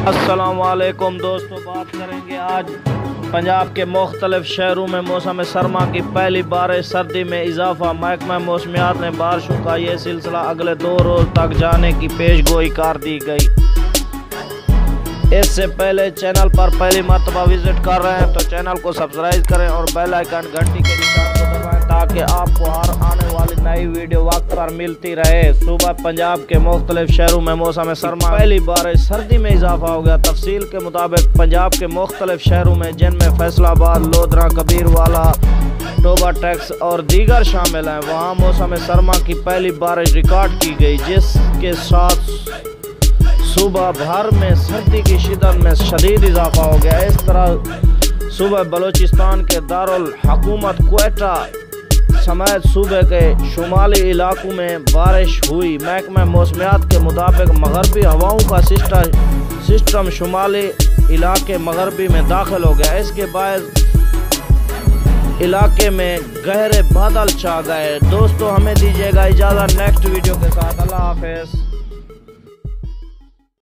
अस्सलामुअलैकुम दोस्तों, बात करेंगे आज पंजाब के मुख्तलिफ शहरों में मौसम सरमा की पहली बारिश, सर्दी में इजाफा। महकमा मौसमियात ने बारिशों का ये सिलसिला अगले 2 रोज तक जाने की पेशगोई कर दी गई। इससे पहले चैनल पर पहली मरतबा विजिट कर रहे हैं तो चैनल को सब्सक्राइब करें और बेल आइकन घंटी के निशान को दबाएं ताकि आपको हर आने वाली नई वीडियो वक्त पर मिलती रहे। सुबह पंजाब के मुख्तलिफ शहरों में मौसम सरमा पहली बारिश, सर्दी में इजाफा हो गया। तफसील के मुताबिक पंजाब के मुख्तलिफ शहरों में जिनमें फैसलाबाद, लोधरा, कबीरवाला, टोबा टैक्स और दीगर शामिल हैं, वहाँ मौसम सरमा की पहली बारिश रिकॉर्ड की गई, जिसके साथ सुबह भर में सर्दी की शिद्दत में शदीद इजाफा हो गया। इस तरह सुबह बलूचिस्तान के दारुल हुकूमत क्वेटा समेत सूबे के शुमाली इलाकों में बारिश हुई। महकमा मौसमियात के मुताबिक मगरबी हवाओं का सिस्टम शुमाली इलाके मगरबी में दाखिल हो गया। इसके बाद इलाके में गहरे बादल छा गए। दोस्तों, हमें दीजिएगा इजाज़त नेक्स्ट वीडियो के साथ। अल्लाह हाफिज़।